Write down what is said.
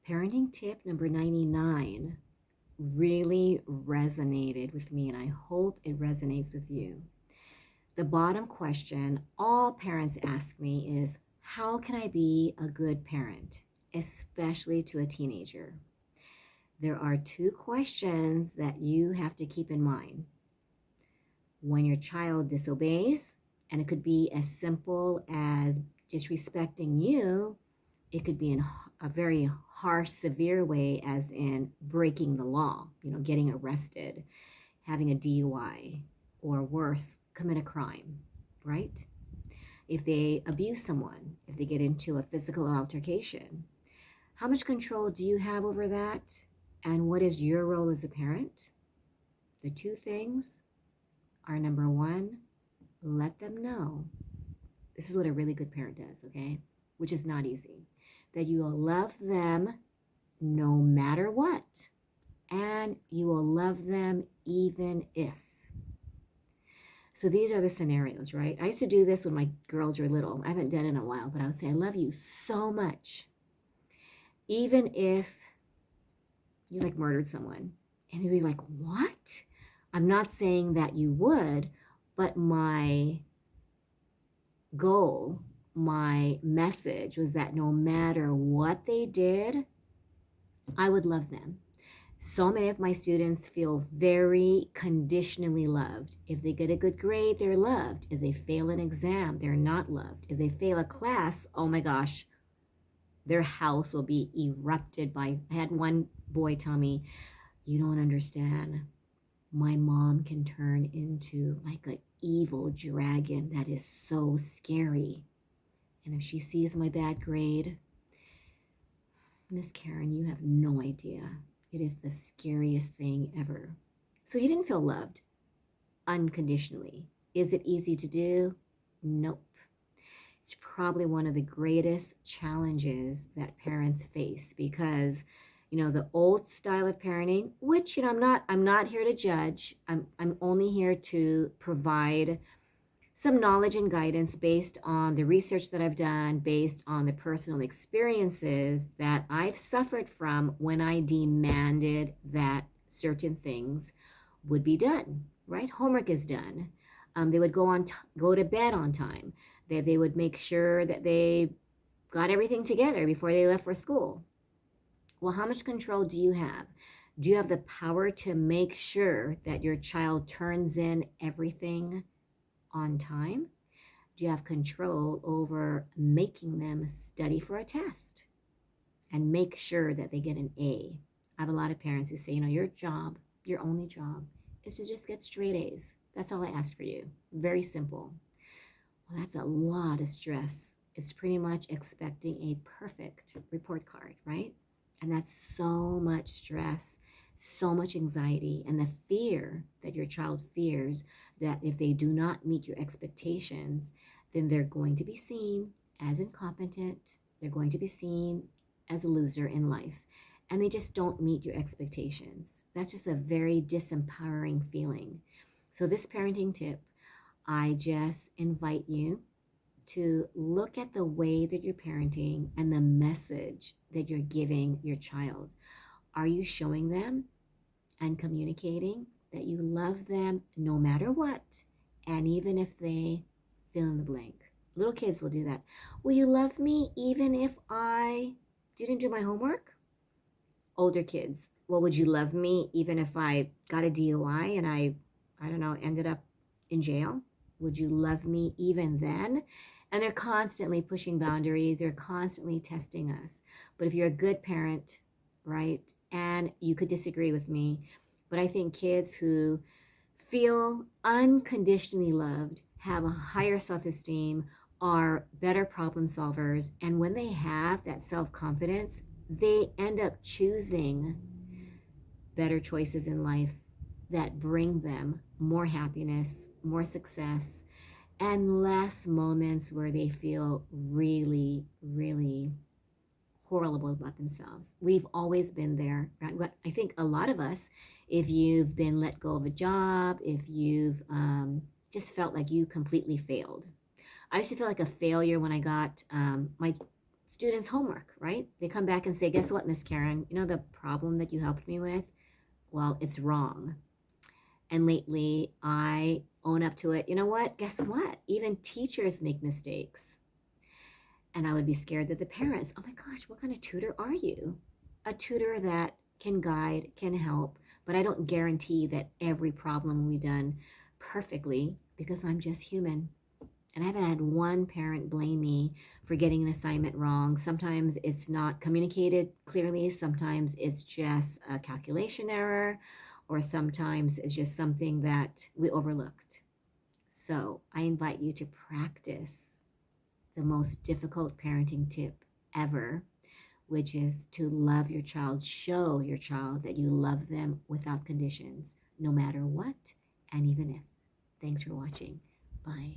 Parenting tip number 99 really resonated with me, and I hope it resonates with you. The bottom question all parents ask me is, how can I be a good parent, especially to a teenager? There are two questions that you have to keep in mind. When your child disobeys, and it could be as simple as disrespecting you, it could be in a very harsh, severe way, as in breaking the law, getting arrested, having a DUI, or worse, commit a crime, right? If they abuse someone, if they get into a physical altercation, how much control do you have over that? And what is your role as a parent? The two things are, number one, let them know. This is what a really good parent does, okay? Which is not easy. That you will love them no matter what. And you will love them even if. So these are the scenarios, right? I used to do this when my girls were little. I haven't done it in a while, but I would say, I love you so much. Even if you murdered someone. And they'd be like, what? I'm not saying that you would, but my goal, my message was that no matter what they did, I would love them. So many of my students feel very conditionally loved. If they get a good grade, they're loved. If they fail an exam, they're not loved. If they fail a class, oh my gosh, their house will be erupted by. I had one boy tell me, you don't understand. My mom can turn into like an evil dragon that is so scary. And if she sees my bad grade, Miss Karen, you have no idea. It is the scariest thing ever. So he didn't feel loved unconditionally. Is it easy to do? Nope. It's probably one of the greatest challenges that parents face because, the old style of parenting, which, I'm not here to judge. I'm only here to provide some knowledge and guidance based on the research that I've done, based on the personal experiences that I've suffered from when I demanded that certain things would be done, right? Homework is done. They would go to bed on time. They would make sure that they got everything together before they left for school. Well, how much control do you have? Do you have the power to make sure that your child turns in everything on time? Do you have control over making them study for a test and make sure that they get an A? I have a lot of parents who say, your only job is to just get straight A's. That's all I ask for you. Very simple. Well, that's a lot of stress. It's pretty much expecting a perfect report card, right? And that's so much stress, so much anxiety, and the fear that your child fears that if they do not meet your expectations, then they're going to be seen as incompetent. They're going to be seen as a loser in life. And they just don't meet your expectations. That's just a very disempowering feeling. So this parenting tip, I just invite you to look at the way that you're parenting and the message that you're giving your child. Are you showing them and communicating that you love them no matter what, and even if they fill in the blank? Little kids will do that. Will you love me even if I didn't do my homework? Older kids, well, would you love me even if I got a DUI and I don't know, ended up in jail? Would you love me even then? And they're constantly pushing boundaries. They're constantly testing us. But if you're a good parent, right, and you could disagree with me, but I think kids who feel unconditionally loved, have a higher self-esteem, are better problem solvers. And when they have that self-confidence, they end up choosing better choices in life that bring them more happiness, more success, and less moments where they feel really, really horrible about themselves. We've always been there, right? But I think a lot of us, if you've been let go of a job, if you've just felt like you completely failed. I used to feel like a failure when I got my students' homework, right? They come back and say, guess what, Miss Karen? You know the problem that you helped me with? Well, it's wrong. And lately, I own up to it. You know what? Guess what? Even teachers make mistakes. And I would be scared that the parents, oh my gosh, what kind of tutor are you? A tutor that can guide, can help, but I don't guarantee that every problem will be done perfectly because I'm just human. And I haven't had one parent blame me for getting an assignment wrong. Sometimes it's not communicated clearly, sometimes it's just a calculation error, or sometimes it's just something that we overlooked. So I invite you to practice the most difficult parenting tip ever, which is to love your child. Show your child that you love them without conditions, no matter what, and even if. Thanks for watching. Bye.